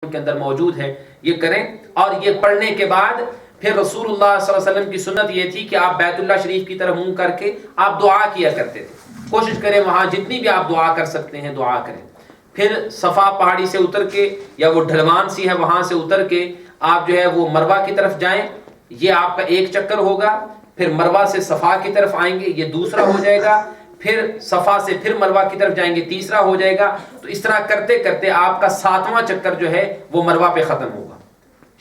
کے اندر موجود ہے یہ کریں. اور یہ پڑھنے کے بعد پھر رسول اللہ صلی اللہ علیہ وسلم کی سنت یہ تھی کہ آپ بیت اللہ شریف کی طرف منہ کر کے آپ دعا کیا کرتے تھے. کوشش کریں وہاں جتنی بھی آپ دعا کر سکتے ہیں دعا کریں. پھر صفا پہاڑی سے اتر کے یا وہ ڈھلوان سی ہے وہاں سے اتر کے آپ جو ہے وہ مروہ کی طرف جائیں. یہ آپ کا ایک چکر ہوگا. پھر مروہ سے صفا کی طرف آئیں گے, یہ دوسرا ہو جائے گا. پھر صفا سے پھر مروہ کی طرف جائیں گے, تیسرا ہو جائے گا. تو اس طرح کرتے کرتے آپ کا 7واں چکر جو ہے وہ مروہ پہ ختم ہوگا.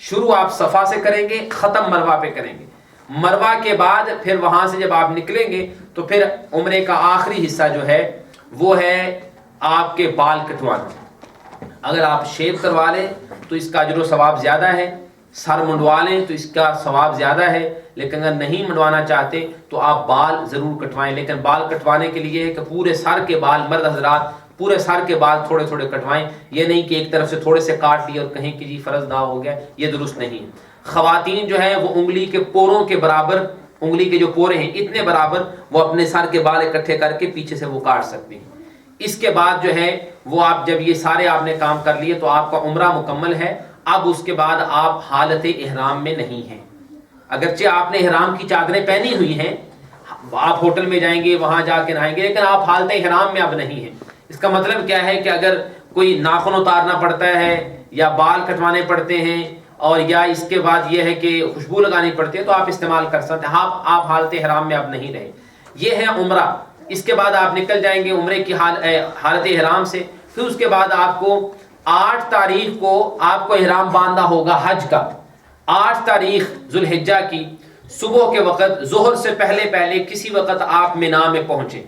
شروع آپ صفا سے کریں گے, ختم مروہ پہ کریں گے. مروہ کے بعد پھر وہاں سے جب آپ نکلیں گے تو پھر عمرے کا آخری حصہ جو ہے وہ ہے آپ کے بال کٹوانا. اگر آپ شیو کروا لیں تو اس کا اجر و ثواب زیادہ ہے, سر منڈوا لیں تو اس کا ثواب زیادہ ہے. لیکن اگر نہیں منڈوانا چاہتے تو آپ بال ضرور کٹوائیں. لیکن بال کٹوانے کے لیے ہے کہ پورے سر کے بال, مرد حضرات پورے سر کے بال تھوڑے تھوڑے کٹوائیں. یہ نہیں کہ ایک طرف سے تھوڑے سے کاٹ لیے اور کہیں کہ جی فرض نہ ہو گیا, یہ درست نہیں ہے. خواتین جو ہے وہ انگلی کے پوروں کے برابر, انگلی کے جو پورے ہیں اتنے برابر وہ اپنے سر کے بال اکٹھے کر کے پیچھے سے وہ کاٹ سکتے ہیں. اس کے بعد جو ہے وہ آپ جب یہ سارے آپ نے کام کر لیے تو آپ کا عمرہ مکمل ہے. اب اس کے بعد آپ حالت احرام میں نہیں ہیں. اگرچہ آپ نے احرام کی چادریں پہنی ہوئی ہیں, آپ ہوٹل میں جائیں گے وہاں جا کے نہائیں گے, لیکن آپ حالت احرام میں اب نہیں ہیں. اس کا مطلب کیا ہے کہ اگر کوئی ناخن اتارنا پڑتا ہے یا بال کٹوانے پڑتے ہیں اور یا اس کے بعد یہ ہے کہ خوشبو لگانی پڑتی ہے تو آپ استعمال کر سکتے ہیں. آپ حالت احرام میں اب نہیں رہے. یہ ہے عمرہ. اس کے بعد آپ نکل جائیں گے عمرے کی حالت احرام سے. پھر اس کے بعد آپ کو 8 تاریخ کو آپ کو احرام باندھنا ہوگا حج کا. 8 تاریخ ذوالحجہ کی صبح کے وقت ظہر سے پہلے کسی وقت آپ مینا میں پہنچیں.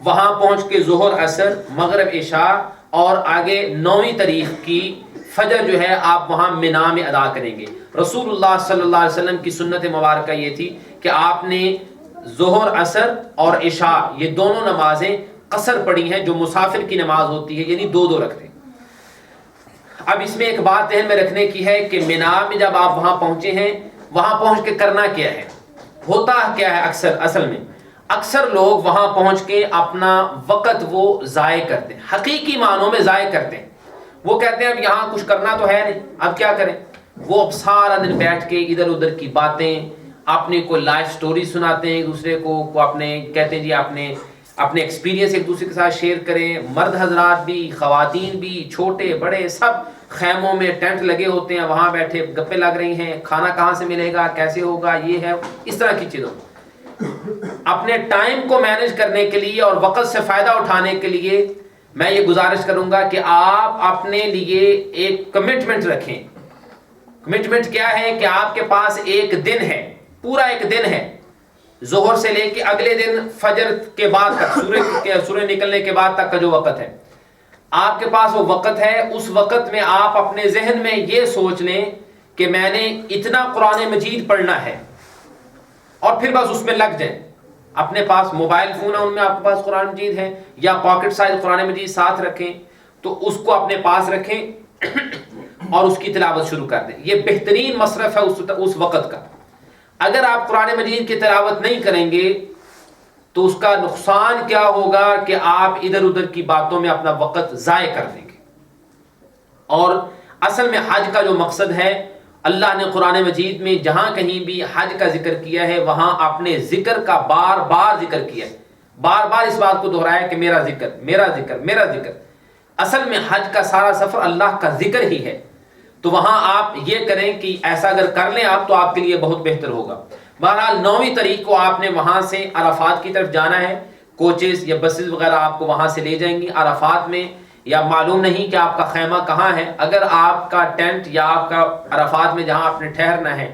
وہاں پہنچ کے ظہر, عصر, مغرب, عشاء اور آگے 9ویں تاریخ کی فجر جو ہے آپ وہاں مینا میں ادا کریں گے. رسول اللہ صلی اللہ علیہ وسلم کی سنت مبارکہ یہ تھی کہ آپ نے ظہر, عصر اور عشاء یہ دونوں نمازیں قصر پڑھی ہیں جو مسافر کی نماز ہوتی ہے, یعنی 2 رکھتے ہیں. اب اس میں ایک بات ذہن میں رکھنے کی ہے کہ مینا میں جب آپ وہاں پہنچے ہیں وہاں پہنچ کے کرنا کیا ہے, ہوتا کیا ہے. اصل میں اکثر لوگ وہاں پہنچ کے اپنا وقت وہ ضائع کرتے ہیں, حقیقی معنوں میں ضائع کرتے ہیں. وہ کہتے ہیں اب یہاں کچھ کرنا تو ہے نہیں, اب کیا کریں. وہ اب سارا دن بیٹھ کے ادھر ادھر کی باتیں, اپنے کو لائف سٹوری سناتے ہیں ایک دوسرے کو اپنے کہتے ہیں جی اپنے ایکسپیرینس ایک دوسرے کے ساتھ شیئر کریں. مرد حضرات بھی, خواتین بھی, چھوٹے بڑے سب خیموں میں ٹینٹ لگے ہوتے ہیں, وہاں بیٹھے گپیں لگ رہی ہیں, کھانا کہاں سے ملے گا, کیسے ہوگا, یہ ہے اس طرح کی چیزوں. اپنے ٹائم کو مینیج کرنے کے لیے اور وقت سے فائدہ اٹھانے کے لیے میں یہ گزارش کروں گا کہ آپ اپنے لیے ایک کمٹمنٹ رکھیں. کمٹمنٹ کیا ہے کہ آپ کے پاس ایک دن ہے, پورا ایک دن ہے, ظہر سے لے کے اگلے دن فجر کے بعد تک, سورج نکلنے کے بعد تک کا جو وقت ہے آپ کے پاس وہ وقت ہے. اس وقت میں آپ اپنے ذہن میں یہ سوچ لیں کہ میں نے اتنا قرآن مجید پڑھنا ہے اور پھر بس اس میں لگ جائیں. اپنے پاس موبائل فون ہے, ان میں آپ کے پاس قرآن مجید ہے یا پاکٹ سائز قرآن مجید ساتھ رکھیں تو اس کو اپنے پاس رکھیں اور اس کی تلاوت شروع کر دیں. یہ بہترین مصرف ہے اس وقت کا. اگر آپ قرآن مجید کی تلاوت نہیں کریں گے تو اس کا نقصان کیا ہوگا کہ آپ ادھر ادھر کی باتوں میں اپنا وقت ضائع کر دیں گے. اور اصل میں حج کا جو مقصد ہے, اللہ نے قرآن مجید میں جہاں کہیں بھی حج کا ذکر کیا ہے وہاں اپنے ذکر کا بار بار ذکر کیا ہے, بار بار اس بات کو دہرایا کہ میرا ذکر, میرا ذکر, میرا ذکر. اصل میں حج کا سارا سفر اللہ کا ذکر ہی ہے. تو وہاں آپ یہ کریں کہ ایسا اگر کر لیں آپ تو آپ کے لیے بہت بہتر ہوگا. بہرحال 9ویں تاریخ کو آپ نے وہاں سے عرفات کی طرف جانا ہے. کوچز یا بسز وغیرہ آپ کو وہاں سے لے جائیں گی عرفات میں. یا معلوم نہیں کہ آپ کا خیمہ کہاں ہے, اگر آپ کا ٹینٹ یا آپ کا عرفات میں جہاں آپ نے ٹھہرنا ہے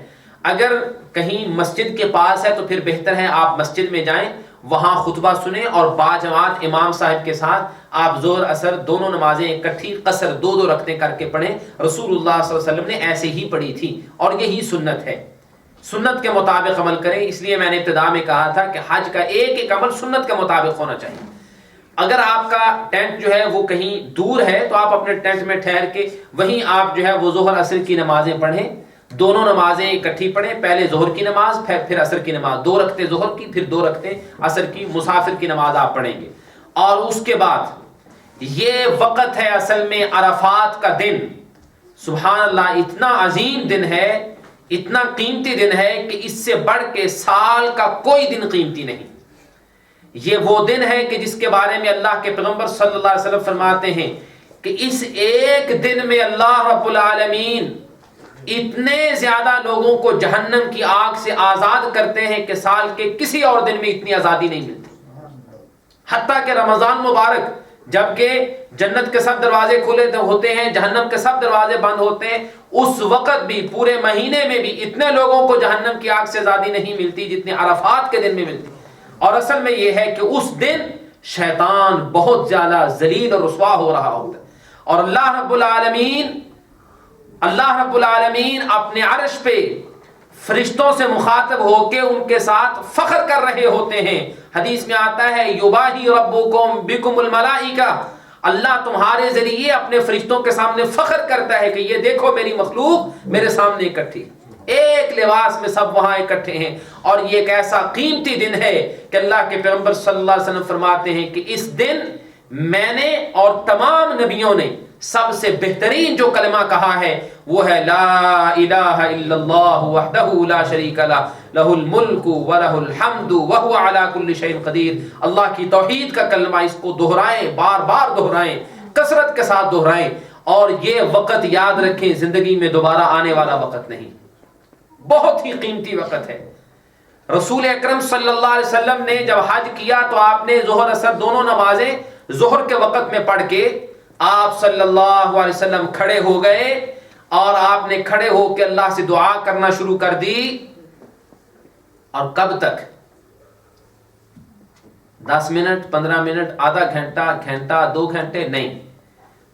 اگر کہیں مسجد کے پاس ہے تو پھر بہتر ہے آپ مسجد میں جائیں, وہاں خطبہ سنیں اور باجماعت امام صاحب کے ساتھ آپ ظہر عصر دونوں نمازیں اکٹھی قصر 2 رکعتیں کر کے پڑھیں. رسول اللہ صلی اللہ علیہ وسلم نے ایسے ہی پڑھی تھی اور یہی سنت ہے. سنت کے مطابق عمل کریں. اس لیے میں نے ابتدا میں کہا تھا کہ حج کا ایک ایک عمل سنت کے مطابق ہونا چاہیے. اگر آپ کا ٹینٹ جو ہے وہ کہیں دور ہے تو آپ اپنے ٹینٹ میں ٹھہر کے وہیں آپ جو ہے وہ ظہر عصر کی نمازیں پڑھیں. دونوں نمازیں اکٹھی پڑھیں, پہلے ظہر کی نماز پھر عصر کی نماز, 2 رکعتیں ظہر کی پھر 2 رکعتیں عصر کی, مسافر کی نماز آپ پڑھیں گے. اور اس کے بعد یہ وقت ہے اصل میں عرفات کا دن, سبحان اللہ، اتنا عظیم دن ہے، اتنا قیمتی دن ہے کہ اس سے بڑھ کے سال کا کوئی دن قیمتی نہیں۔ یہ وہ دن ہے کہ جس کے بارے میں اللہ کے پیغمبر صلی اللہ علیہ وسلم فرماتے ہیں کہ اس ایک دن میں اللہ رب العالمین اتنے زیادہ لوگوں کو جہنم کی آگ سے آزاد کرتے ہیں کہ سال کے کسی اور دن میں اتنی آزادی نہیں ملتی۔ حتیٰ کہ رمضان مبارک جبکہ جنت کے سب دروازے کھلے ہوتے ہیں، جہنم کے سب دروازے بند ہوتے ہیں، اس وقت بھی پورے مہینے میں بھی اتنے لوگوں کو جہنم کی آگ سے آزادی نہیں ملتی جتنے عرفات کے دن میں ملتی۔ اور اصل میں یہ ہے کہ اس دن شیطان بہت زیادہ ذلیل اور رسوا ہو رہا ہوتا ہے، اور اللہ رب العالمین اپنے عرش پہ فرشتوں سے مخاطب ہو کے ان کے ساتھ فخر کر رہے ہوتے ہیں۔ حدیث میں آتا ہے یباہی ربکم بکم الملائکہ، اللہ تمہارے ذریعے اپنے فرشتوں کے سامنے فخر کرتا ہے کہ یہ دیکھو میری مخلوق میرے سامنے اکٹھی، ایک لباس میں سب وہاں اکٹھے ہیں۔ اور یہ ایک ایسا قیمتی دن ہے کہ اللہ کے پیغمبر صلی اللہ علیہ وسلم فرماتے ہیں کہ اس دن میں نے اور تمام نبیوں نے سب سے بہترین جو کلمہ کہا ہے وہ ہے لا الہ الا اللہ وحدہ لا شریک لہ لہ الملک ولہ الحمد وہو علی کل شیء قدیر۔ اللہ کی توحید کا کلمہ، اس کو دہرائیں، بار بار دہرائیں، کثرت کے ساتھ دہرائیں، اور یہ وقت یاد رکھیں زندگی میں دوبارہ آنے والا وقت نہیں، بہت ہی قیمتی وقت ہے۔ رسول اکرم صلی اللہ علیہ وسلم نے جب حج کیا تو آپ نے ظہر اثر دونوں نمازیں ظہر کے وقت میں پڑھ کے آپ صلی اللہ علیہ وسلم کھڑے ہو گئے، اور آپ نے کھڑے ہو کے اللہ سے دعا کرنا شروع کر دی۔ اور کب تک؟ 10 منٹ، 15 منٹ، آدھا گھنٹہ، گھنٹہ، 2 گھنٹے نہیں،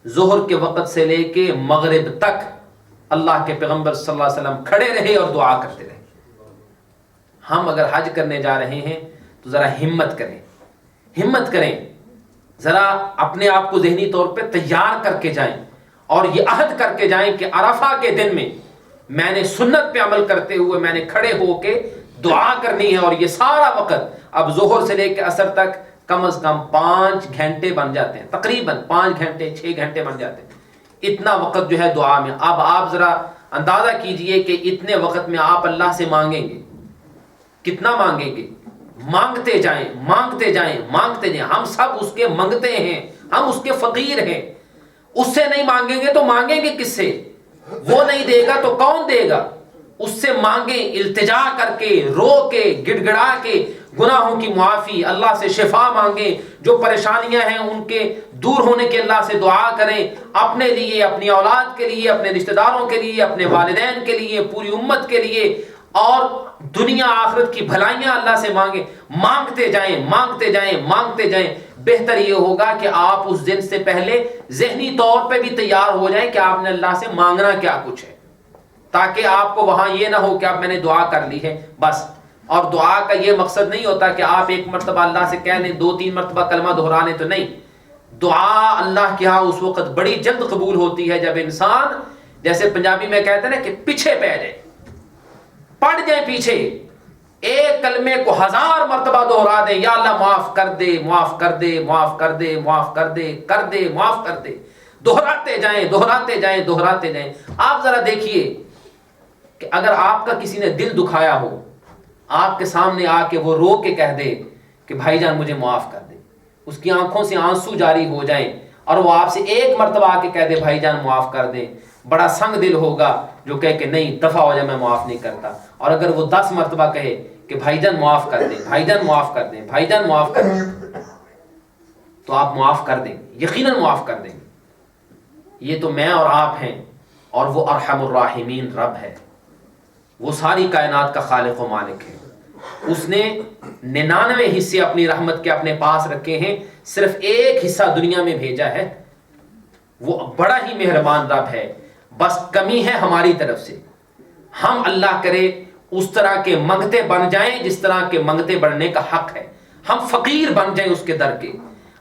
ظہر کے وقت سے لے کے مغرب تک اللہ کے پیغمبر صلی اللہ علیہ وسلم کھڑے رہے اور دعا کرتے رہے۔ ہم اگر حج کرنے جا رہے ہیں تو ذرا ہمت کریں، ذرا اپنے آپ کو ذہنی طور پہ تیار کر کے جائیں، اور یہ عہد کر کے جائیں کہ عرفہ کے دن میں میں نے سنت پہ عمل کرتے ہوئے میں نے کھڑے ہو کے دعا کرنی ہے۔ اور یہ سارا وقت اب ظہر سے لے کے عصر تک کم از کم 5 گھنٹے بن جاتے ہیں، تقریباً 5 گھنٹے 6 گھنٹے بن جاتے ہیں، اتنا وقت جو ہے دعا میں۔ اب آپ ذرا اندازہ کیجئے کہ اتنے وقت میں آپ اللہ سے مانگیں گے، کتنا مانگیں گے؟ مانگتے جائیں، مانگتے جائیں، مانگتے جائیں۔ ہم سب اس کے منگتے ہیں، ہم اس کے فقیر ہیں۔ اس سے نہیں مانگیں گے تو مانگیں گے کس سے؟ وہ نہیں دے گا تو کون دے گا؟ اس سے مانگیں، التجا کر کے، رو کے، گڑ گڑا کے، گناہوں کی معافی، اللہ سے شفا مانگیں، جو پریشانیاں ہیں ان کے دور ہونے کے اللہ سے دعا کریں، اپنے لیے، اپنی اولاد کے لیے، اپنے رشتہ داروں کے لیے، اپنے والدین کے لیے، پوری امت کے لیے، اور دنیا آخرت کی بھلائیاں اللہ سے مانگیں۔ مانگتے جائیں، مانگتے جائیں، مانگتے جائیں۔ بہتر یہ ہوگا کہ آپ اس دن سے پہلے ذہنی طور پہ بھی تیار ہو جائیں کہ آپ نے اللہ سے مانگنا کیا کچھ ہے، تاکہ آپ کو وہاں یہ نہ ہو کہ اب میں نے دعا کر لی ہے بس۔ اور دعا کا یہ مقصد نہیں ہوتا کہ آپ 1 مرتبہ اللہ سے کہہ لیں، 2-3 مرتبہ کلمہ دہرا لیں، تو نہیں۔ دعا اللہ کے ہاں اس وقت بڑی جلد قبول ہوتی ہے جب انسان، جیسے پنجابی میں کہتے ہیں نا کہ پیچھے پہ جائے، پڑ جائیں پیچھے، ایک کلمے کو 1000 مرتبہ دہرا دیں، یا اللہ معاف کر دے، معاف کر دے، معاف کر دے، معاف کر دے، کر دے، معاف کر دے، دہراتے جائیں، دہراتے جائیں، دہراتے جائیں۔ آپ ذرا دیکھیے کہ اگر آپ کا کسی نے دل دکھایا ہو، آپ کے سامنے آ کے وہ رو کے کہہ دے کہ بھائی جان مجھے معاف کر دے، اس کی آنکھوں سے آنسو جاری ہو جائیں، اور وہ آپ سے 1 مرتبہ آ کے کہہ دے بھائی جان معاف کر دیں، بڑا سنگ دل ہوگا جو کہے کہ نہیں دفع ہو جائے، میں معاف نہیں کرتا۔ اور اگر وہ 10 مرتبہ کہے کہ بھائی جان معاف کر دیں، بھائی جان معاف کر دیں، بھائی جان معاف کر دیں، تو آپ معاف کر دیں، یقیناً معاف کر دیں۔ یہ تو میں اور آپ ہیں، اور وہ ارحم الراحمین رب ہے، وہ ساری کائنات کا خالق و مالک ہے۔ اس نے 99 حصے اپنی رحمت کے اپنے پاس رکھے ہیں، صرف 1 حصہ دنیا میں بھیجا ہے۔ وہ بڑا ہی مہربان رب ہے، بس کمی ہے ہماری طرف سے۔ ہم اللہ کرے اس طرح کے منگتے بن جائیں جس طرح کے منگتے بننے کا حق ہے، ہم فقیر بن جائیں اس کے در کے،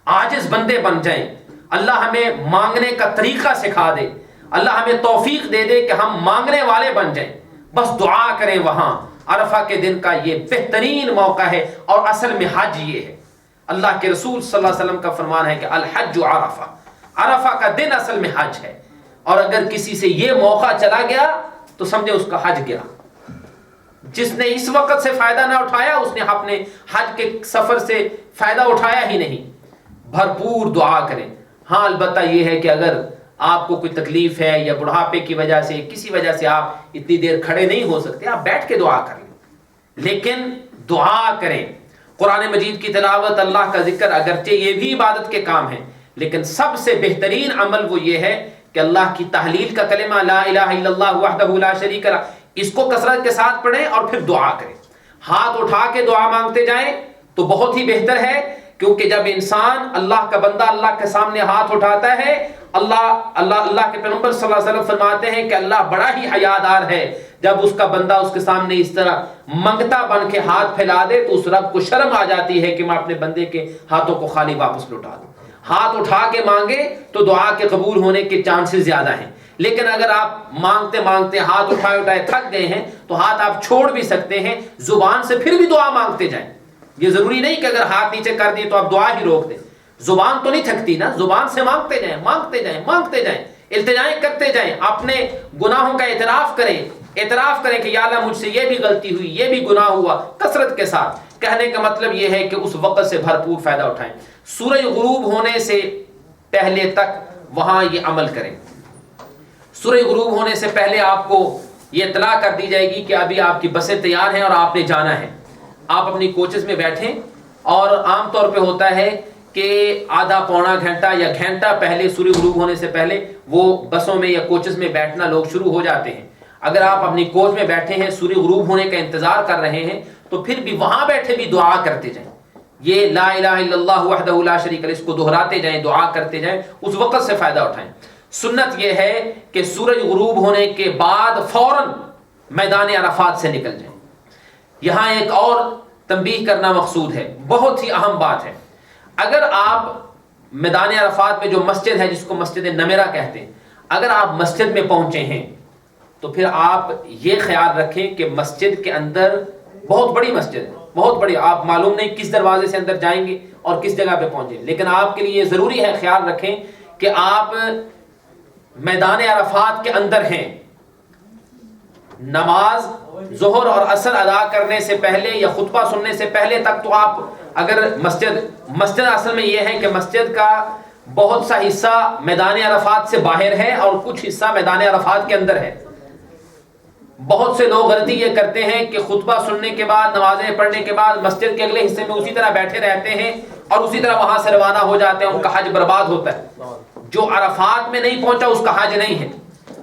عاجز بندے بن جائیں۔ اللہ ہمیں مانگنے کا طریقہ سکھا دے، اللہ ہمیں توفیق دے دے کہ ہم مانگنے والے بن جائیں، بس دعا کریں۔ وہاں عرفہ کے دن کا یہ بہترین موقع ہے، اور اصل میں حج یہ ہے۔ اللہ کے رسول صلی اللہ علیہ وسلم کا فرمان ہے کہ الحج عرفہ، عرفہ کا دن اصل میں حج ہے۔ اور اگر کسی سے یہ موقع چلا گیا تو سمجھے اس کا حج گیا. جس نے اس وقت سے فائدہ نہ اٹھایا اس نے اپنے حج کے سفر سے فائدہ اٹھایا ہی نہیں. بھرپور دعا کریں. ہاں البتہ یہ ہے کہ اگر آپ کو کوئی تکلیف ہے یا بڑھاپے کی وجہ سے کسی وجہ سے آپ اتنی دیر کھڑے نہیں ہو سکتے, آپ بیٹھ کے دعا کر لیں, لیکن دعا کریں. قرآن مجید کی تلاوت, اللہ کا ذکر, اگرچہ یہ بھی عبادت کے کام ہیں, لیکن سب سے بہترین عمل وہ یہ ہے کہ اللہ کی تحلیل کا کلمہ لا الہ الا اللہ وحدہ لا شریک لہ, اس کو کثرت کے ساتھ پڑھیں اور پھر دعا کریں. ہاتھ اٹھا کے دعا مانگتے جائیں تو بہت ہی بہتر ہے, کیونکہ جب انسان اللہ کا بندہ اللہ کے سامنے ہاتھ اٹھاتا ہے, اللہ کے پیغمبر صلی اللہ علیہ وسلم فرماتے ہیں کہ اللہ بڑا ہی حیادار ہے جب اس کا بندہ اس کے سامنے اس طرح منگتا بن کے ہاتھ پھیلا دے تو اس رب کو شرم آ جاتی ہے کہ میں اپنے بندے کے ہاتھوں کو خالی واپس لوٹا دوں. ہاتھ اٹھا کے مانگے تو دعا کے قبول ہونے کے چانسز زیادہ ہیں. لیکن اگر آپ مانگتے مانگتے ہاتھ اٹھائے تھک گئے ہیں تو ہاتھ آپ چھوڑ بھی سکتے ہیں, زبان سے پھر بھی دعا مانگتے جائیں. یہ ضروری نہیں کہ اگر ہاتھ نیچے کر دیے تو آپ دعا ہی روک دیں. زبان تو نہیں تھکتی نا, زبان سے مانگتے جائیں, مانگتے جائیں, مانگتے جائیں, التجائیں کرتے جائیں. اپنے گناہوں کا اعتراف کریں کہ یا اللہ مجھ سے یہ بھی غلطی ہوئی, یہ بھی گناہ ہوا. کثرت کے ساتھ کہنے کا مطلب یہ ہے کہ اس وقت سے بھرپور فائدہ اٹھائیں. سورج غروب ہونے سے پہلے تک وہاں یہ عمل کریں. سورج غروب ہونے سے پہلے آپ کو یہ اطلاع کر دی جائے گی کہ ابھی آپ کی بسیں تیار ہیں اور آپ نے جانا ہے. آپ اپنی کوچز میں بیٹھیں, اور عام طور پہ ہوتا ہے کہ آدھا پونا گھنٹہ یا گھنٹہ پہلے سورج غروب ہونے سے پہلے وہ بسوں میں یا کوچز میں بیٹھنا لوگ شروع ہو جاتے ہیں. اگر آپ اپنی کوچ میں بیٹھے ہیں, سورج غروب ہونے کا انتظار کر رہے ہیں, تو پھر بھی وہاں بیٹھے بھی دعا کرتے جائیں. یہ لا الہ الا اللہ وحدہ لا شریک لہ, اس کو دہراتے جائیں, دعا کرتے جائیں, اس وقت سے فائدہ اٹھائیں. سنت یہ ہے کہ سورج غروب ہونے کے بعد فوراً میدان عرفات سے نکل جائیں. یہاں ایک اور تنبیہ کرنا مقصود ہے, بہت ہی اہم بات ہے. اگر آپ میدان عرفات میں جو مسجد ہے جس کو مسجد نمرہ کہتے ہیں, اگر آپ مسجد میں پہنچے ہیں تو پھر آپ یہ خیال رکھیں کہ مسجد کے اندر بہت بڑی مسجد ہے, بہت بڑی, آپ معلوم نہیں کس دروازے سے اندر جائیں گے اور کس جگہ پہ پہنچیں, لیکن آپ کے لیے ضروری ہے خیال رکھیں کہ آپ میدان عرفات کے اندر ہیں. نماز ظہر اور عصر ادا کرنے سے پہلے یا خطبہ سننے سے پہلے تک تو آپ اگر مسجد اصل میں یہ ہے کہ مسجد کا بہت سا حصہ میدان عرفات سے باہر ہے اور کچھ حصہ میدان عرفات کے اندر ہے. بہت سے لوگ غلطی یہ کرتے ہیں کہ خطبہ سننے کے بعد, نمازیں پڑھنے کے بعد مسجد کے اگلے حصے میں اسی طرح بیٹھے رہتے ہیں اور اسی طرح وہاں سے روانہ ہو جاتے ہیں. ان کا حج برباد ہوتا ہے. جو عرفات میں نہیں پہنچا اس کا حج نہیں ہے.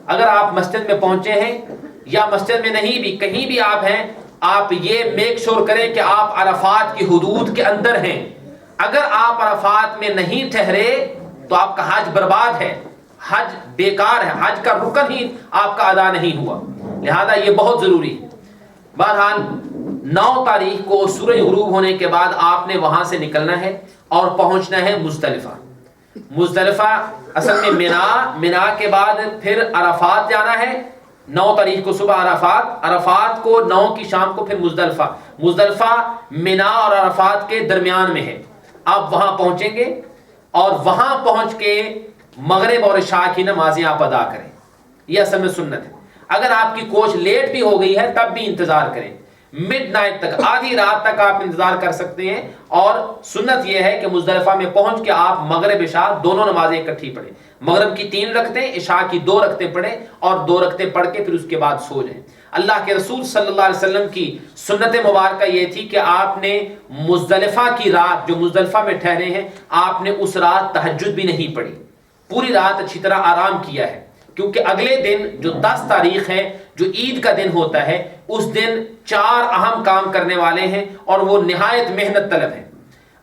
اگر آپ مسجد میں پہنچے ہیں یا مسجد میں نہیں بھی, کہیں بھی آپ ہیں, آپ یہ میک شور کریں کہ آپ عرفات کی حدود کے اندر ہیں. اگر آپ عرفات میں نہیں ٹھہرے تو آپ کا حج برباد ہے, حج بیکار ہے, حج کا رکن ہی آپ کا ادا نہیں ہوا. لہذا یہ بہت ضروری ہے. بہرحال 9 تاریخ کو سورج غروب ہونے کے بعد آپ نے وہاں سے نکلنا ہے اور پہنچنا ہے مزدلفہ. مزدلفہ اصل میں منا کے بعد پھر عرفات جانا ہے. 9 تاریخ کو صبح عرفات کو 9 کی شام کو پھر مزدلفہ منا اور عرفات کے درمیان میں ہے. آپ وہاں پہنچیں گے اور وہاں پہنچ کے مغرب اور عشاء کی نمازیں آپ ادا کریں. یہ اصل میں سنت ہے. اگر آپ کی کوچ لیٹ بھی ہو گئی ہے تب بھی انتظار کریں, مڈ نائٹ تک, آدھی رات تک آپ انتظار کر سکتے ہیں. اور سنت یہ ہے کہ مزدلفہ میں پہنچ کے آپ مغرب عشاء دونوں نمازیں اکٹھی پڑھیں. مغرب کی 3 رکعتیں, عشاء کی 2 رکعتیں پڑھیں اور 2 رکعتیں پڑھ کے پھر اس کے بعد سو جائیں. اللہ کے رسول صلی اللہ علیہ وسلم کی سنت مبارکہ یہ تھی کہ آپ نے مزدلفہ کی رات, جو مزدلفہ میں ٹھہرے ہیں, آپ نے اس رات تہجد بھی نہیں پڑھی, پوری رات اچھی طرح آرام کیا ہے. کیونکہ اگلے دن جو 10 تاریخ ہے, جو عید کا دن ہوتا ہے, اس دن 4 اہم کام کرنے والے ہیں اور وہ نہایت محنت طلب ہیں.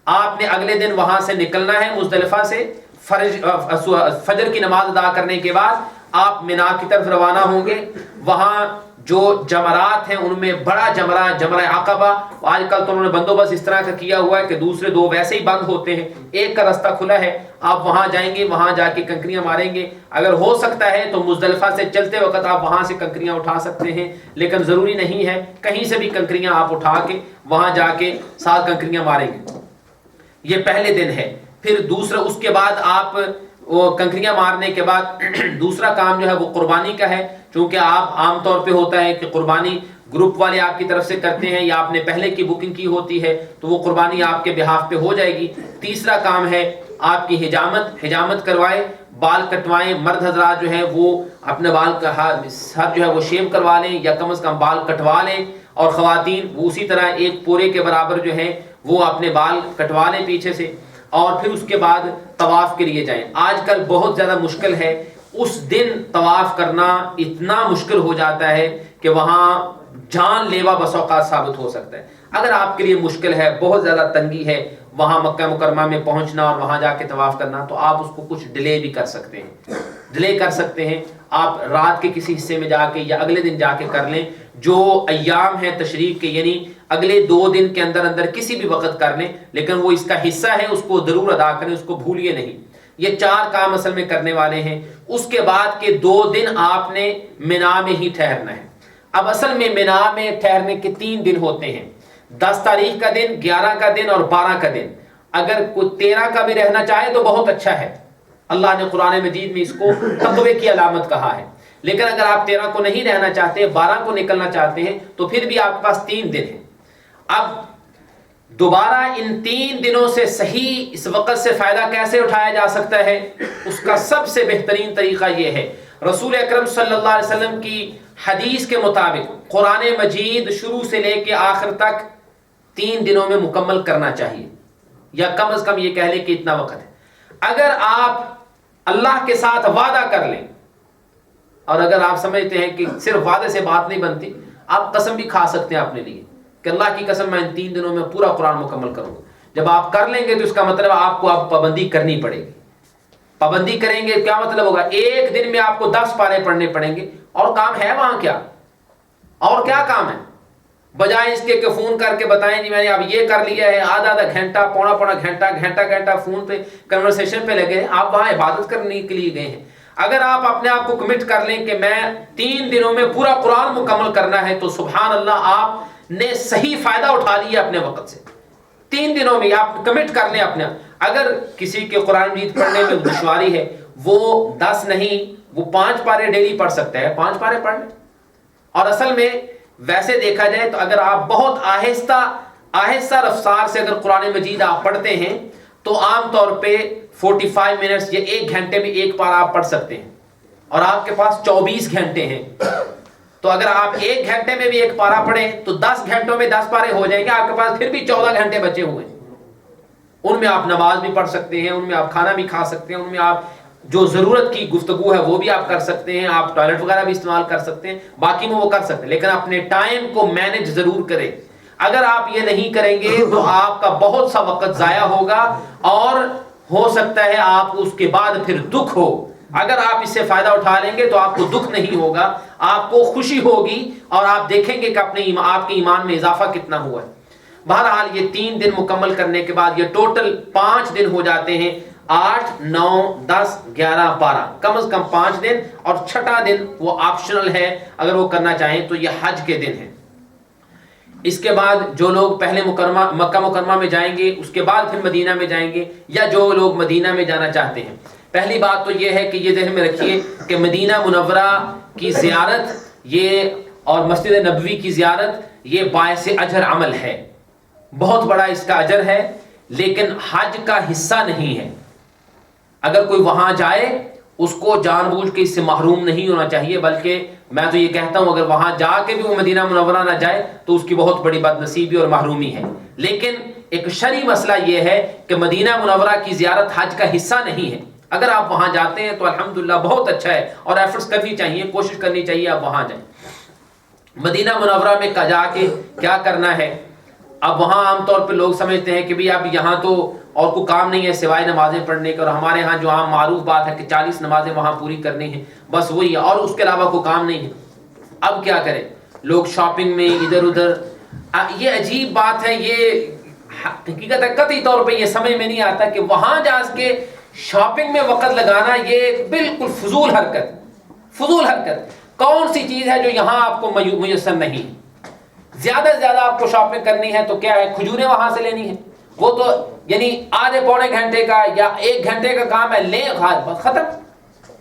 آپ نے اگلے دن وہاں سے نکلنا ہے مزدلفہ سے. فجر کی نماز ادا کرنے کے بعد آپ منا کی طرف روانہ ہوں گے. وہاں جو جمرات ہیں ان میں بڑا جمرہ عقبہ, آج کل تو انہوں نے بندوبست اس طرح کا کیا ہوا ہے کہ دوسرے 2 ویسے ہی بند ہوتے ہیں, ایک کا راستہ کھلا ہے. آپ وہاں جائیں گے, وہاں جا کے کنکریاں ماریں گے. اگر ہو سکتا ہے تو مزدلفہ سے چلتے وقت آپ وہاں سے کنکریاں اٹھا سکتے ہیں, لیکن ضروری نہیں ہے. کہیں سے بھی کنکریاں آپ اٹھا کے وہاں جا کے 7 کنکریاں ماریں گے. یہ پہلے دن ہے. پھر دوسرا, اس کے بعد آپ وہ کنکریاں مارنے کے بعد دوسرا کام جو ہے وہ قربانی کا ہے، چونکہ آپ عام طور پہ ہوتا ہے کہ قربانی گروپ والے آپ کی طرف سے کرتے ہیں یا آپ نے پہلے کی بکنگ کی ہوتی ہے تو وہ قربانی آپ کے بہاف پہ ہو جائے گی۔ تیسرا کام ہے آپ کی حجامت کروائے، بال کٹوائیں، مرد حضرات جو ہیں وہ اپنے بال کا سر جو ہے وہ شیو کروا لیں یا کم از کم بال کٹوا لیں، اور خواتین وہ اسی طرح ایک پورے کے برابر جو ہے وہ اپنے بال کٹوا لیں پیچھے سے، اور پھر اس کے بعد طواف کے لیے جائیں۔ آج کل بہت زیادہ مشکل ہے، اس دن طواف کرنا اتنا مشکل ہو جاتا ہے کہ وہاں جان لیوا بس اوقات ثابت ہو سکتا ہے۔ اگر آپ کے لیے مشکل ہے، بہت زیادہ تنگی ہے وہاں مکہ مکرمہ میں پہنچنا اور وہاں جا کے طواف کرنا، تو آپ اس کو کچھ ڈیلے بھی کر سکتے ہیں، ڈیلے کر سکتے ہیں۔ آپ رات کے کسی حصے میں جا کے یا اگلے دن جا کے کر لیں، جو ایام ہیں تشریق کے، یعنی اگلے 2 دن کے اندر اندر کسی بھی وقت کر لیں، لیکن وہ اس کا حصہ ہے، اس کو ضرور ادا کریں، اس کو بھولیے نہیں۔ یہ 4 کام اصل میں کرنے والے ہیں۔ اس کے بعد کے 2 دن آپ نے منا میں ہی ٹھہرنا ہے۔ اب اصل میں منا میں ٹھہرنے کے 3 دن ہوتے ہیں، 10 تاریخ کا دن، 11 کا دن اور 12 کا دن۔ اگر کوئی 13 کا بھی رہنا چاہے تو بہت اچھا ہے، اللہ نے قرآن مجید میں اس کو تقوی کی علامت کہا ہے، لیکن اگر آپ 13 کو نہیں رہنا چاہتے، 12 کو نکلنا چاہتے ہیں، تو پھر بھی آپ کے پاس 3 دن ہیں۔ اب دوبارہ ان 3 دنوں سے صحیح اس وقت سے فائدہ کیسے اٹھایا جا سکتا ہے؟ اس کا سب سے بہترین طریقہ یہ ہے، رسول اکرم صلی اللہ علیہ وسلم کی حدیث کے مطابق قرآن مجید شروع سے لے کے آخر تک 3 دنوں میں مکمل کرنا چاہیے، یا کم از کم یہ کہہ لیں کہ اتنا وقت ہے۔ اگر آپ اللہ کے ساتھ وعدہ کر لیں، اور اگر آپ سمجھتے ہیں کہ صرف وعدے سے بات نہیں بنتی، آپ قسم بھی کھا سکتے ہیں اپنے لیے کہ اللہ کی قسم میں ان 3 دنوں میں پورا قرآن مکمل کروں گا۔ جب آپ کر لیں گے تو اس کا مطلب آپ کو اب پابندی کرنی پڑے گی۔ پابندی کریں گے کیا مطلب ہوگا؟ ایک دن میں آپ کو 10 پارے پڑھنے پڑیں گے، اور کام ہے وہاں کیا؟ اور کیا کام ہے؟ بجائے اس کے کہ فون کر کے بتائیں جی میں نے اب یہ کر لیا ہے، آدھا گھنٹہ، پونا گھنٹہ فون پہ کنورسیشن پہ لگے ہیں، آپ وہاں عبادت کرنے کے لیے گئے ہیں۔ اگر آپ اپنے آپ کو کمٹ کر لیں کہ میں 3 دنوں میں پورا قرآن مکمل کرنا ہے، تو سبحان اللہ آپ نے صحیح فائدہ اٹھا لیا اپنے وقت سے۔ 3 دنوں میں آپ کمٹ کر لیں اپنے۔ اگر کسی کے قرآن مجید پڑھنے میں دشواری ہے، وہ 10 نہیں، وہ 5 پارے ڈیلی پڑھ سکتا ہے، 5 پارے پڑھ لیں۔ اور اصل میں ویسے دیکھا جائے تو اگر آپ بہت آہستہ رفتار سے اگر قرآن مجید آپ پڑھتے ہیں تو عام طور پہ 45 منٹس یا 1 گھنٹے میں 1 پارہ آپ پڑھ سکتے ہیں، اور آپ کے پاس 24 گھنٹے ہیں، تو اگر آپ 1 گھنٹے میں بھی 1 پارہ پڑھیں تو 10 گھنٹوں میں 10 پارے ہو جائیں گے، آپ کے پاس پھر بھی 14 گھنٹے بچے ہوئے ہیں۔ ان میں آپ نماز بھی پڑھ سکتے ہیں، ان میں آپ کھانا بھی کھا سکتے ہیں، ان میں آپ جو ضرورت کی گفتگو ہے وہ بھی آپ کر سکتے ہیں، آپ ٹوائلٹ وغیرہ بھی استعمال کر سکتے ہیں، باقی میں وہ کر سکتے ہیں، لیکن اپنے ٹائم کو مینج ضرور کریں۔ اگر آپ یہ نہیں کریں گے تو آپ کا بہت سا وقت ضائع ہوگا، اور ہو سکتا ہے آپ اس کے بعد پھر دکھ ہو۔ اگر آپ اس سے فائدہ اٹھا لیں گے تو آپ کو دکھ نہیں ہوگا، آپ کو خوشی ہوگی، اور آپ دیکھیں گے کہ آپ کے ایمان میں اضافہ کتنا ہوا ہے۔ بہرحال یہ 3 دن مکمل کرنے کے بعد یہ ٹوٹل 5 دن ہو جاتے ہیں، 8 9 10 11 12، کم از کم 5 دن، اور 6واں دن وہ آپشنل ہے، اگر وہ کرنا چاہیں تو یہ حج کے دن ہے۔ اس کے بعد جو لوگ پہلے مکہ مکرمہ میں جائیں گے، اس کے بعد پھر مدینہ میں جائیں گے، یا جو لوگ مدینہ میں جانا چاہتے ہیں، پہلی بات تو یہ ہے کہ یہ ذہن میں رکھیے کہ مدینہ منورہ کی زیارت یہ اور مسجد نبوی کی زیارت یہ باعث اجر عمل ہے، بہت بڑا اس کا اجر ہے، لیکن حج کا حصہ نہیں ہے۔ اگر کوئی وہاں جائے اس کو جان بوجھ کے اس سے محروم نہیں ہونا چاہیے، بلکہ میں تو یہ کہتا ہوں اگر وہاں جا کے بھی وہ مدینہ منورہ نہ جائے تو اس کی بہت بڑی بد نصیبی اور محرومی ہے۔ لیکن ایک شرعی مسئلہ یہ ہے کہ مدینہ منورہ کی زیارت حج کا حصہ نہیں ہے۔ اگر آپ وہاں جاتے ہیں تو الحمدللہ بہت اچھا ہے، اور ایفرٹس کرنی چاہیے، کوشش کرنی چاہیے آپ وہاں جائیں۔ مدینہ منورہ میں جا کے کیا کرنا ہے؟ اب وہاں عام طور پہ لوگ سمجھتے ہیں کہ بھی اب یہاں تو اور کوئی کام نہیں ہے سوائے نمازیں پڑھنے کے، اور ہمارے ہاں جو عام معروف بات ہے کہ 40 نمازیں وہاں پوری کرنی ہیں، بس وہی ہے، اور اس کے علاوہ کوئی کام نہیں ہے۔ اب کیا کریں؟ لوگ شاپنگ میں ادھر ادھر، یہ عجیب بات ہے، یہ حقیقت ہے، قطعی طور پہ یہ سمجھ میں نہیں آتا کہ وہاں جا کے شاپنگ میں وقت لگانا یہ بالکل فضول حرکت۔ کون سی چیز ہے جو یہاں آپ کو میسر نہیں؟ زیادہ سے زیادہ آپ کو شاپنگ کرنی ہے تو کیا ہے؟ کھجوریں وہاں سے لینی ہے، وہ تو یعنی آدھے پونے گھنٹے کا یا 1 گھنٹے کا کام ہے، لیں ختم.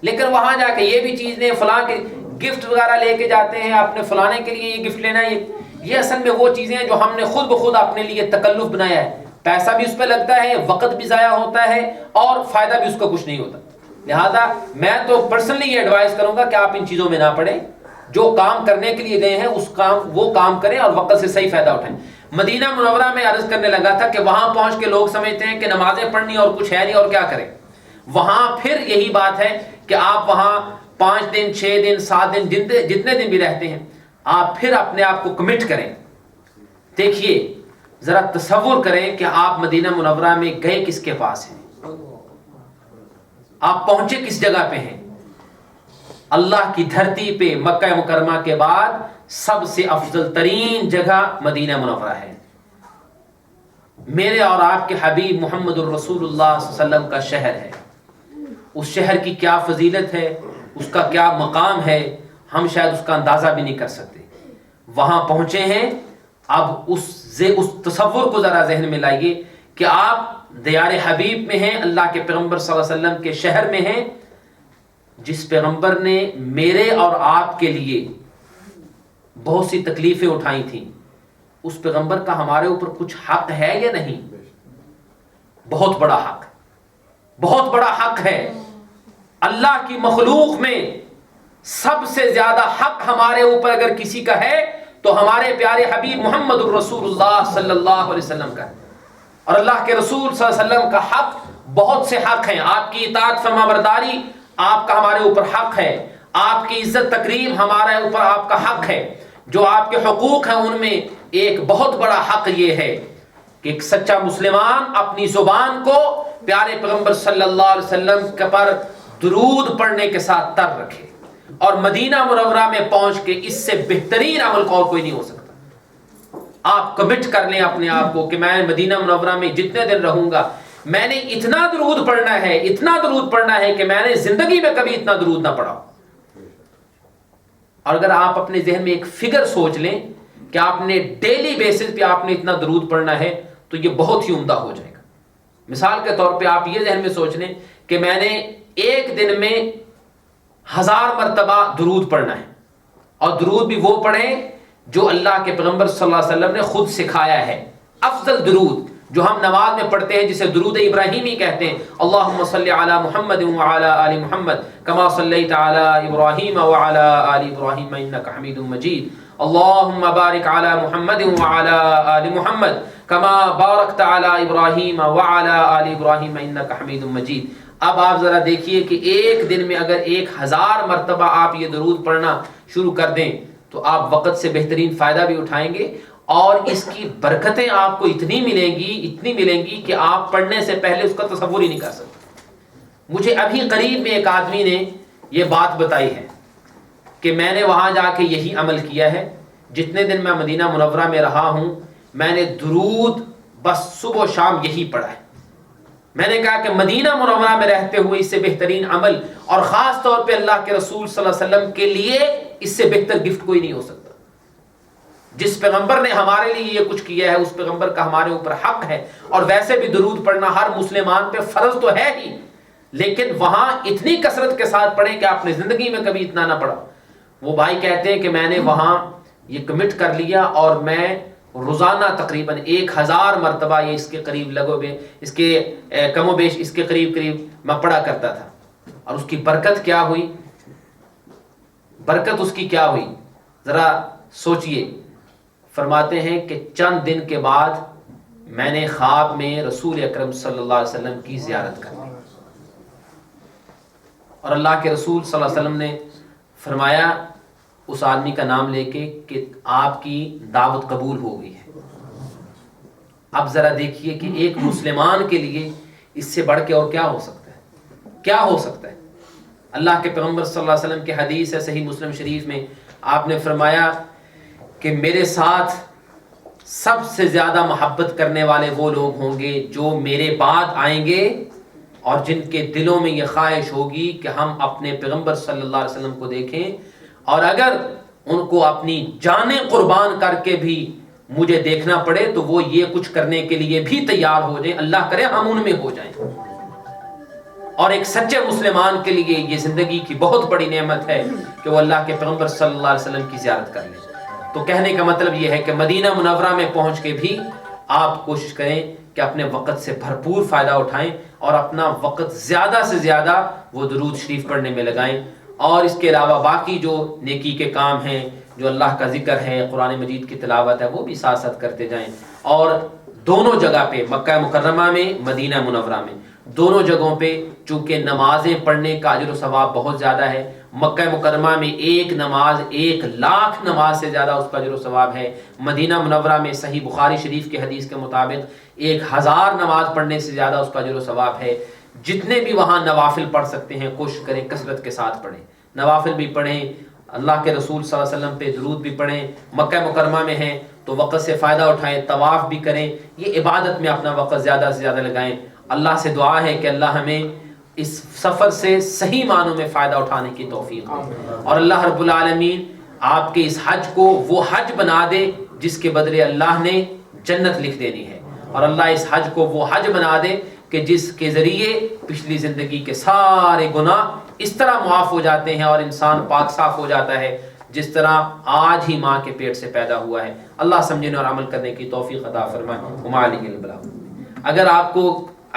لیکن وہاں جا کے یہ بھی چیز لیں، فلاں کے گفٹ وغیرہ لے کے جاتے ہیں، اپنے فلانے کے لیے یہ گفٹ لینا ہے. یہ اصل میں وہ چیزیں ہیں جو ہم نے خود بخود اپنے لیے تکلف بنایا ہے. پیسہ بھی اس پہ لگتا ہے، وقت بھی ضائع ہوتا ہے، اور فائدہ بھی اس کا کچھ نہیں ہوتا. لہذا میں تو پرسنلی یہ ایڈوائز کروں گا کہ آپ ان چیزوں میں نہ پڑیں. جو کام کرنے کے لیے گئے ہیں وہ کام کریں اور وقت سے صحیح فائدہ اٹھائیں. مدینہ منورہ میں عرض کرنے لگا تھا کہ وہاں پہنچ کے لوگ سمجھتے ہیں کہ نمازیں پڑھنی اور کچھ ہے نہیں اور کیا کریں. وہاں پھر یہی بات ہے کہ آپ وہاں 5 دن 6 دن 7 دن جتنے دن بھی رہتے ہیں، آپ پھر اپنے آپ کو کمٹ کریں. دیکھیے ذرا تصور کریں کہ آپ مدینہ منورہ میں گئے کس کے پاس ہیں، آپ پہنچے کس جگہ پہ ہیں. اللہ کی دھرتی پہ مکہ مکرمہ کے بعد سب سے افضل ترین جگہ مدینہ منورہ ہے. میرے اور آپ کے حبیب محمد الرسول اللہ صلی اللہ علیہ وسلم کا شہر ہے. اس شہر کی کیا فضیلت ہے، اس کا کیا مقام ہے، ہم شاید اس کا اندازہ بھی نہیں کر سکتے. وہاں پہنچے ہیں، اب اس تصور کو ذرا ذہن میں لائیے کہ آپ دیار حبیب میں ہیں، اللہ کے پیغمبر صلی اللہ علیہ وسلم کے شہر میں ہیں، جس پیغمبر نے میرے اور آپ کے لیے بہت سی تکلیفیں اٹھائی تھیں. اس پیغمبر کا ہمارے اوپر کچھ حق ہے یا نہیں؟ بہت بڑا حق، بہت بڑا حق ہے. اللہ کی مخلوق میں سب سے زیادہ حق ہمارے اوپر اگر کسی کا ہے تو ہمارے پیارے حبیب محمد الرسول اللہ صلی اللہ علیہ وسلم کا ہے. اور اللہ کے رسول صلی اللہ علیہ وسلم کا حق بہت سے حق ہیں. آپ کی اطاعت فرما برداری آپ کا ہمارے اوپر حق ہے. آپ کی عزت تکریم ہمارے اوپر آپ کا حق ہے. جو آپ کے حقوق ہیں ان میں ایک بہت بڑا حق یہ ہے کہ ایک سچا مسلمان اپنی زبان کو پیارے پیغمبر صلی اللہ علیہ وسلم کے پر درود پڑھنے کے ساتھ تر رکھے. اور مدینہ منورہ میں پہنچ کے اس سے بہترین عمل اور کوئی نہیں ہو سکتا. آپ کمٹ کر لیں اپنے آپ کو کہ میں مدینہ منورہ میں جتنے دن رہوں گا میں نے اتنا درود پڑھنا ہے، اتنا درود پڑھنا ہے کہ میں نے زندگی میں کبھی اتنا درود نہ پڑھا. اور اگر آپ اپنے ذہن میں ایک فگر سوچ لیں کہ آپ نے ڈیلی بیسس پہ آپ نے اتنا درود پڑھنا ہے تو یہ بہت ہی عمدہ ہو جائے گا. مثال کے طور پہ آپ یہ ذہن میں سوچ لیں کہ میں نے ایک دن میں 1000 مرتبہ درود پڑھنا ہے، اور درود بھی وہ پڑھیں جو اللہ کے پیغمبر صلی اللہ علیہ وسلم نے خود سکھایا ہے. افضل درود جو ہم نماز میں پڑھتے ہیں جسے درود ابراہیمی کہتے ہیں، اللہم صلی علی محمد وعلی آل محمد کما صلیت علی ابراہیم وعلی آل ابراہیم انک حمید مجید. اللہم بارک علی محمد وعلی آل محمد کما بارکت علی ابراہیم وعلی آل ابراہیم انک حمید مجید. اب آپ ذرا دیکھیے کہ ایک دن میں اگر 1000 مرتبہ آپ یہ درود پڑھنا شروع کر دیں تو آپ وقت سے بہترین فائدہ بھی اٹھائیں گے، اور اس کی برکتیں آپ کو اتنی ملیں گی کہ آپ پڑھنے سے پہلے اس کا تصور ہی نہیں کر سکتے. مجھے ابھی قریب میں ایک آدمی نے یہ بات بتائی ہے کہ میں نے وہاں جا کے یہی عمل کیا ہے. جتنے دن میں مدینہ منورہ میں رہا ہوں میں نے درود بس صبح و شام یہی پڑھا ہے. میں نے کہا کہ مدینہ منورہ میں رہتے ہوئے اس سے بہترین عمل، اور خاص طور پہ اللہ کے رسول صلی اللہ علیہ وسلم کے لیے اس سے بہتر گفٹ کوئی نہیں ہو سکتا. جس پیغمبر نے ہمارے لیے یہ کچھ کیا ہے اس پیغمبر کا ہمارے اوپر حق ہے. اور ویسے بھی درود پڑھنا ہر مسلمان پہ فرض تو ہے ہی، لیکن وہاں اتنی کثرت کے ساتھ پڑھیں کہ آپ نے زندگی میں کبھی اتنا نہ پڑھا. وہ بھائی کہتے ہیں کہ میں نے وہاں یہ کمٹ کر لیا اور میں روزانہ تقریباً 1000 مرتبہ یہ اس کے قریب اس کے کم و بیش اس کے قریب میں پڑھا کرتا تھا. اور اس کی برکت کیا ہوئی، برکت اس کی کیا ہوئی ذرا سوچئے. فرماتے ہیں کہ چند دن کے بعد میں نے خواب میں رسول اکرم صلی اللہ علیہ وسلم کی زیارت کر لی، اور اللہ کے رسول صلی اللہ علیہ وسلم نے فرمایا اس آدمی کا نام لے کے کہ آپ کی دعوت قبول ہو گئی ہے. اب ذرا دیکھیے کہ ایک مسلمان کے لیے اس سے بڑھ کے اور کیا ہو سکتا ہے، کیا ہو سکتا ہے. اللہ کے پیغمبر صلی اللہ علیہ وسلم کی حدیث ہے صحیح مسلم شریف میں، آپ نے فرمایا کہ میرے ساتھ سب سے زیادہ محبت کرنے والے وہ لوگ ہوں گے جو میرے بعد آئیں گے اور جن کے دلوں میں یہ خواہش ہوگی کہ ہم اپنے پیغمبر صلی اللہ علیہ وسلم کو دیکھیں، اور اگر ان کو اپنی جانیں قربان کر کے بھی مجھے دیکھنا پڑے تو وہ یہ کچھ کرنے کے لیے بھی تیار ہو جائیں, اللہ کرے ہم ان میں ہو جائیں. اور ایک سچے مسلمان کے لیے یہ زندگی کی بہت بڑی نعمت ہے کہ وہ اللہ کے پیغمبر صلی اللہ علیہ وسلم کی زیارت کر لے. تو کہنے کا مطلب یہ ہے کہ مدینہ منورہ میں پہنچ کے بھی آپ کوشش کریں کہ اپنے وقت سے بھرپور فائدہ اٹھائیں اور اپنا وقت زیادہ سے زیادہ وہ درود شریف پڑھنے میں لگائیں. اور اس کے علاوہ باقی جو نیکی کے کام ہیں, جو اللہ کا ذکر ہے, قرآن مجید کی تلاوت ہے, وہ بھی ساتھ ساتھ کرتے جائیں. اور دونوں جگہ پہ, مکہ مکرمہ میں, مدینہ منورہ میں, دونوں جگہوں پہ چونکہ نمازیں پڑھنے کا اجر و ثواب بہت زیادہ ہے. مکہ مکرمہ میں ایک نماز 1,00,000 نماز سے زیادہ اس کا اجر و ثواب ہے. مدینہ منورہ میں صحیح بخاری شریف کی حدیث کے مطابق 1,000 نماز پڑھنے سے زیادہ اس کا اجر و ثواب ہے. جتنے بھی وہاں نوافل پڑھ سکتے ہیں کوشش کریں کثرت کے ساتھ پڑھیں, نوافل بھی پڑھیں, اللہ کے رسول صلی اللہ علیہ وسلم پہ درود بھی پڑھیں. مکہ مکرمہ میں ہیں تو وقت سے فائدہ اٹھائیں, طواف بھی کریں, یہ عبادت میں اپنا وقت زیادہ سے زیادہ لگائیں. اللہ سے دعا ہے کہ اللہ ہمیں اس سفر سے صحیح معنوں میں فائدہ اٹھانے کی توفیق دے, اور اللہ رب العالمین آپ کے اس حج کو وہ حج بنا دے جس کے بدلے اللہ نے جنت لکھ دینی ہے, اور اللہ اس حج کو وہ حج بنا دے کہ جس کے ذریعے پچھلی زندگی کے سارے گناہ اس طرح معاف ہو جاتے ہیں اور انسان پاک صاف ہو جاتا ہے جس طرح آج ہی ماں کے پیٹ سے پیدا ہوا ہے. اللہ سمجھنے اور عمل کرنے کی توفیق عطا فرمائے. ومعلم البلاغ. اگر آپ کو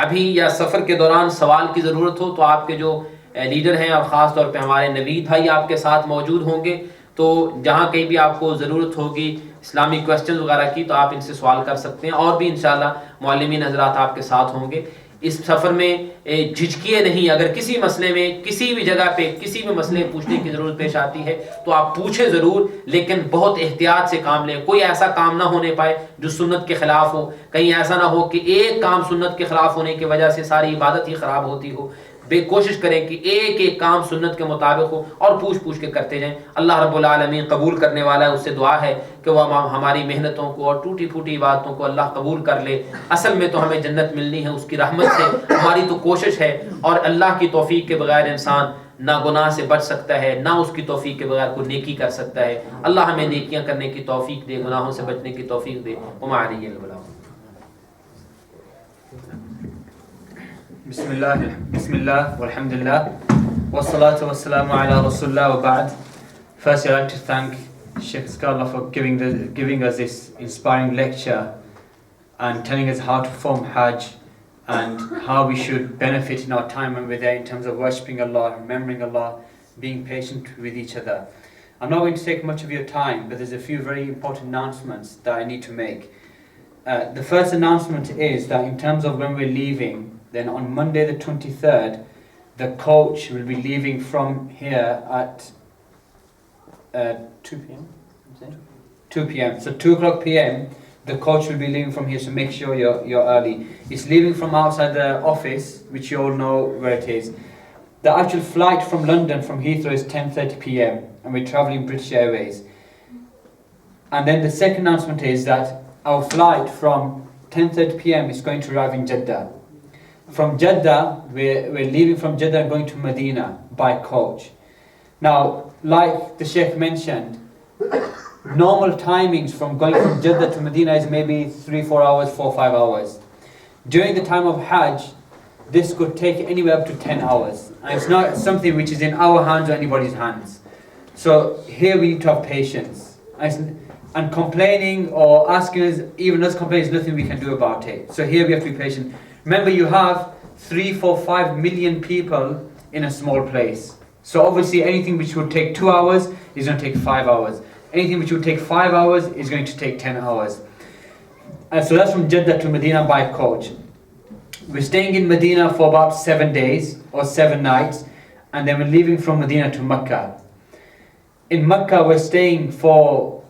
ابھی یا سفر کے دوران سوال کی ضرورت ہو تو آپ کے جو لیڈر ہیں اور خاص طور پہ ہمارے نوید بھائی آپ کے ساتھ موجود ہوں گے, تو جہاں کہیں بھی آپ کو ضرورت ہوگی اسلامی کویسچنز وغیرہ کی تو آپ ان سے سوال کر سکتے ہیں, اور بھی انشاءاللہ معلمین حضرات آپ کے ساتھ ہوں گے. اس سفر میں جھجکیے نہیں, اگر کسی مسئلے میں کسی بھی جگہ پہ کسی بھی مسئلے پوچھنے کی ضرورت پیش آتی ہے تو آپ پوچھیں ضرور, لیکن بہت احتیاط سے کام لیں. کوئی ایسا کام نہ ہونے پائے جو سنت کے خلاف ہو, کہیں ایسا نہ ہو کہ ایک کام سنت کے خلاف ہونے کی وجہ سے ساری عبادت ہی خراب ہوتی ہو. بے کوشش کریں کہ ایک ایک کام سنت کے مطابق ہو اور پوچھ کے کرتے جائیں. اللہ رب العالمین قبول کرنے والا ہے, اس سے دعا ہے کہ وہ ہماری محنتوں کو اور ٹوٹی پھوٹی عبادتوں کو اللہ قبول کر لے. اصل میں تو ہمیں جنت ملنی ہے اس کی رحمت سے, ہماری تو کوشش ہے, اور اللہ کی توفیق کے بغیر انسان نہ گناہ سے بچ سکتا ہے نہ اس کی توفیق کے بغیر کوئی نیکی کر سکتا ہے. اللہ ہمیں نیکیاں کرنے کی توفیق دے, گناہوں سے بچنے کی توفیق دے. وما علیہ البلاغ. بسم الله والحمد لله والصلاة والسلام على رسول الله وبعد. First, I'd like to thank Sheikh Skala for giving us this inspiring lecture and telling us how to perform Hajj and how we should benefit in our time when we're there in terms of worshipping Allah, remembering Allah, being patient with each other. I'm not going to take much of your time, but there's a few very important announcements that I need to make. The first announcement is that in terms of when we're leaving, then on Monday the 23rd, the coach will be leaving from here at 2 p.m. 2 p.m. So 2 o'clock p.m. the coach will be leaving from here, so make sure you're early. It's leaving from outside the office, which you all know where it is. The actual flight from London, from Heathrow, is 10:30 p.m. and we're traveling British Airways. And then the second announcement is that our flight from 10:30 p.m. is going to arrive in Jeddah. From Jeddah, we're leaving from Jeddah and going to Medina by coach. Now, like the Sheikh mentioned, normal timings from going from Jeddah to Medina is maybe 3-4 hours, 4-5 hours. During the time of Hajj, this could take anywhere up to 10 hours. And it's not something which is in our hands or anybody's hands. So here we need to have patience. And complaining or asking us, even us complaining, is nothing we can do about it. So here we have to be patient. Remember, you have 3, 4, 5 million people in a small place. So obviously anything which would take 2 hours is going to take 5 hours. Anything which would take 5 hours is going to take 10 hours. So that's from Jeddah to Medina by coach. We're staying in Medina for about 7 days or 7 nights, and then we're leaving from Medina to Mecca. In Mecca we're staying for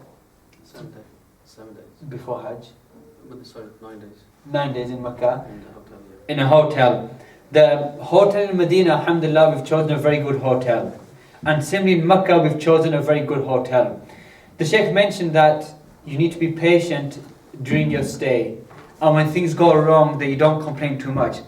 7 days before Hajj. 9 days. 9 days in Mecca. In In a hotel, yeah. a hotel. The hotel in Medina, alhamdulillah, we've chosen a very good hotel. And similarly in Mecca, we've chosen a very good hotel. The Sheikh mentioned that you need to be patient during your stay. And when things go wrong, that you don't complain too much.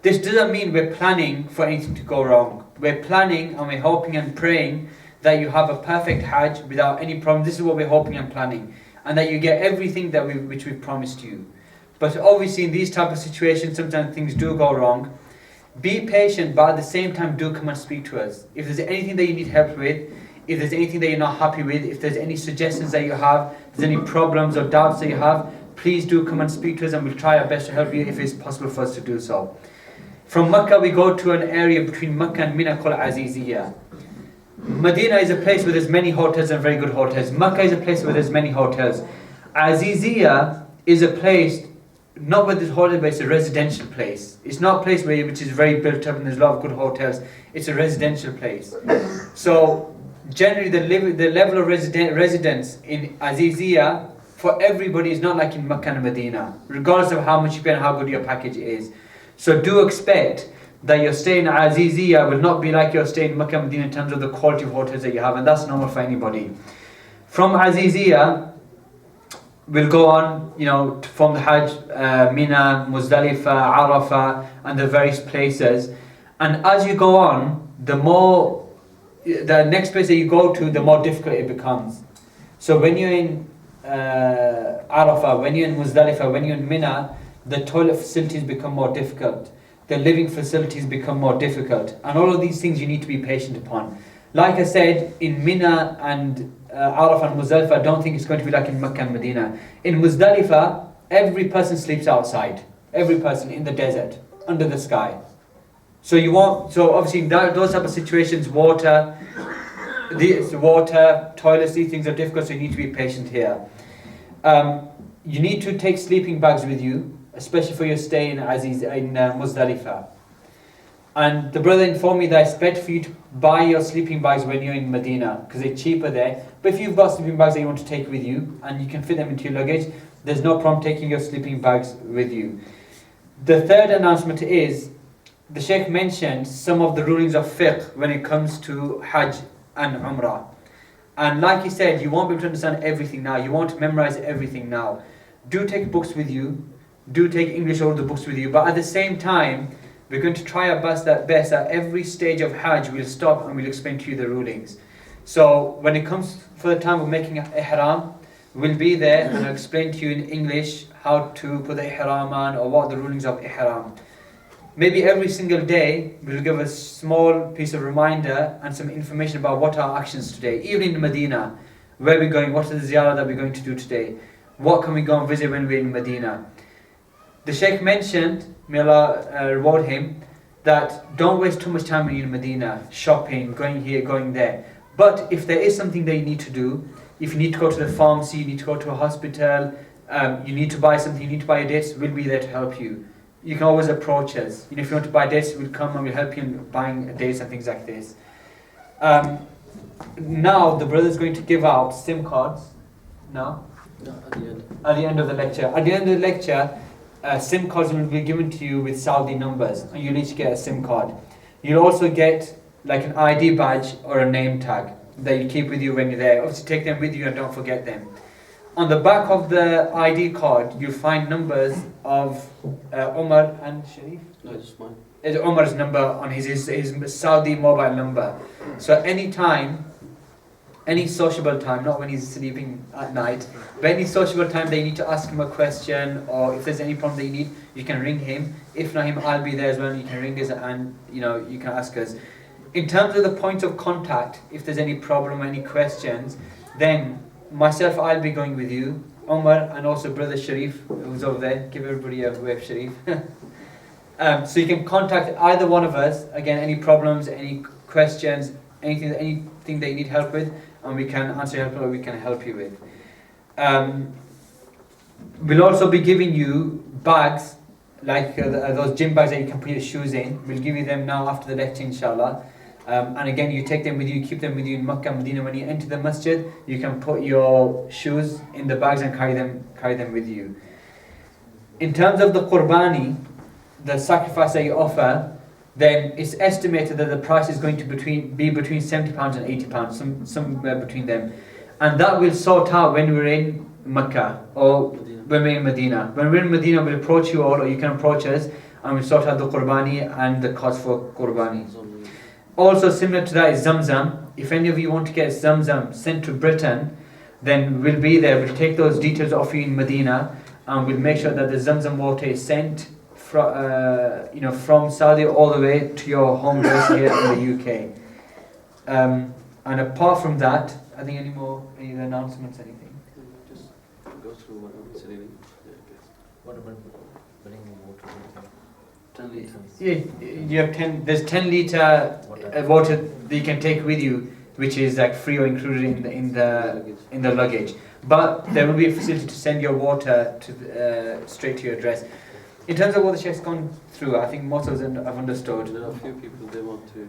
This doesn't mean we're planning for anything to go wrong. We're planning and we're hoping and praying that you have a perfect Hajj without any problem. This is what we're hoping and planning. and that you get everything that which we've promised you. But obviously in these type of situations, sometimes things do go wrong. Be patient, but at the same time do come and speak to us. If there's anything that you need help with, if there's anything that you're not happy with, if there's any suggestions that you have, if there's any problems or doubts that you have, please do come and speak to us, and we'll try our best to help you if it's possible for us to do so. From Mecca we go to an area between Mecca and Mina called Aziziyah. Medina is a place where there's many hotels and very good hotels. Mecca is a place where there's many hotels. Aziziyah is a place not where there's hotels, but it's a residential place. It's not a place which is very built up and there's a lot of good hotels. It's a residential place. So generally the level of residence in Aziziyah for everybody is not like in Mecca and Medina, regardless of how much you pay and how good your package is. So do expect that your stay in Aziziyah will not be like your stay in Mecca and Medina in terms of the quality of hotels that you have, and that's normal for anybody. From Aziziyah, we'll go on, from the Hajj, Mina, Muzdalifah, Arafah, and the various places. And as you go on, the next place that you go to, the more difficult it becomes. So when you're in Arafah, when you're in Muzdalifah, when you're in Mina, the toilet facilities become more difficult. The living facilities become more difficult. And all of these things you need to be patient upon. Like I said, in Mina and Arafah and Muzdalifah, I don't think it's going to be like in Mecca and Medina. In Muzdalifah, every person sleeps outside. Every person in the desert, under the sky. So obviously in those type of situations, water, toilets, these things are difficult, so you need to be patient here. You need to take sleeping bags with you, especially for your stay in Muzdalifah. And the brother informed me that it's better for you to buy your sleeping bags when you're in Medina, because they're cheaper there. But if you've got sleeping bags that you want to take with you, and you can fit them into your luggage, there's no problem taking your sleeping bags with you. The third announcement is, the Sheikh mentioned some of the rulings of fiqh when it comes to Hajj and Umrah. And like he said, you won't be able to understand everything now. You won't memorize everything now. Do take books with you. Do take English or the books with you. But at the same time, we're going to try our best at every stage of Hajj we'll stop and we'll explain to you the rulings. So when it comes for the time of making ihram, we'll be there and I'll explain to you in English how to put the ihram on or what the rulings of ihram. Maybe every single day we'll give a small piece of reminder and some information about what are our actions today. Even in Medina, where we're going, what is the ziyarah that we're going to do today, what can we go and visit when we're in Medina. The Sheikh mentioned, may Allah reward him, that don't waste too much time when you're in Medina, shopping, going here, going there. But if there is something that you need to do, if you need to go to the pharmacy, you need to go to a hospital, you need to buy something, you need to buy dates, we'll be there to help you. You can always approach us. If you want to buy dates, we'll come and we'll help you in buying dates and things like this. Now the brother is going to give out SIM cards. No, at the end. At the end of the lecture. At the end of the lecture, SIM cards will be given to you with Saudi numbers, and you'll each get a SIM card. You'll also get like an ID badge or a name tag that you keep with you when you're there. Obviously take them with you and don't forget them. On the back of the ID card, you'll find numbers of Umar and Sharif. No, it's mine. It's Umar's number on his Saudi mobile number. So any sociable time, not when he's sleeping at night, but any sociable time that you need to ask him a question, or if there's any problem that you need, you can ring him. If not him, I'll be there as well. You can ring us and you can ask us. In terms of the point of contact, if there's any problem, any questions, then myself, I'll be going with you, Umar, and also brother Sharif, who's over there. Give everybody a wave, Sharif. So you can contact either one of us. Again, any problems, any questions, anything that you need help with, and we can answer your help or we can help you with. We'll also be giving you bags, like those gym bags that you can put your shoes in. We'll give you them now after the lecture, inshallah. And again, you take them with you, keep them with you in Makkah, Medina. When you enter the masjid, you can put your shoes in the bags and carry them with you. In terms of the qurbani, the sacrifice that you offer, then it's estimated that the price is going to be between £70 and £80, somewhere between them. And that will sort out when we're in Makkah or when we're in Medina. When we're in Medina, we'll approach you all, or you can approach us, and we'll sort out the qurbani and the cost for qurbani. Also similar to that is Zamzam. If any of you want to get Zamzam sent to Britain, then we'll be there. We'll take those details off you in Medina, and we'll make sure that the Zamzam water is sent from Saudi all the way to your home base here in the UK. And apart from that, I think any other announcements, anything? Just go through what I'm saying. What about bringing water? 10 liters. Yeah, you have 10. There's 10 litre water that you can take with you, which is like free or included in the luggage. But there will be a facility to send your water to straight to your address. In terms of what the Sheikh's gone through, I think most of them have understood. There are a few people they want to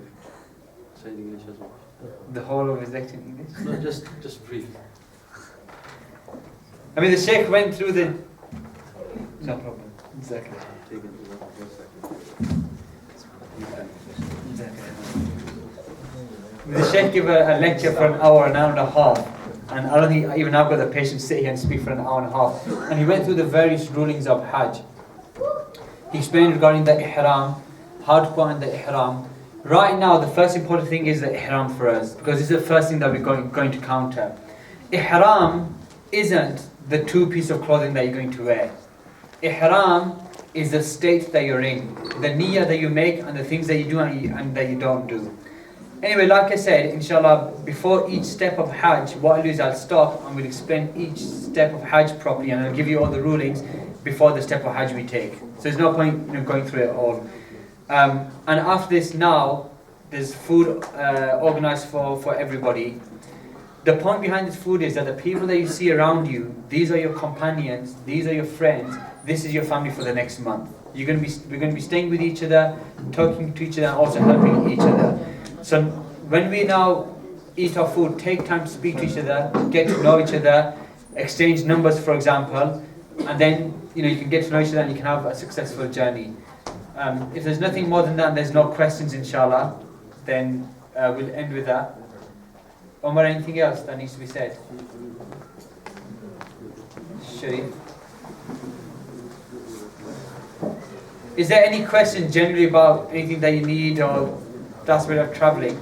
say in English as well. The whole of his lecture in English. No, just brief. I mean, the Sheikh went through the. No problem. Exactly. Take it one second. The Sheikh gave a lecture for an hour and a half, and I don't think even I've got the patience to sit here and speak for an hour and a half. And he went through the various rulings of Hajj. He explained regarding the ihram, how to put on the ihram. Right now, the first important thing is the ihram for us, because this is the first thing that we're going to counter. Ihram isn't the two pieces of clothing that you're going to wear. Ihram is the state that you're in, the niyyah that you make, and the things that you do and that you don't do. Anyway, like I said, inshallah, before each step of Hajj, what I'll do is I'll stop and we'll explain each step of Hajj properly, and I'll give you all the rulings before the step of Hajj we take. So there's no point going through it all. And after this now, there's food organized for everybody. The point behind this food is that the people that you see around you, these are your companions, these are your friends, this is your family for the next month. We're going to be staying with each other, talking to each other, and also helping each other. So when we now eat our food, take time to speak to each other, get to know each other, exchange numbers, for example, and then you can get to know each other and you can have a successful journey. If there's nothing more than that, and there's no questions, inshallah, then we'll end with that. Omar, anything else that needs to be said? Sharif? Is there any question generally about anything that you need or last bit of travelling?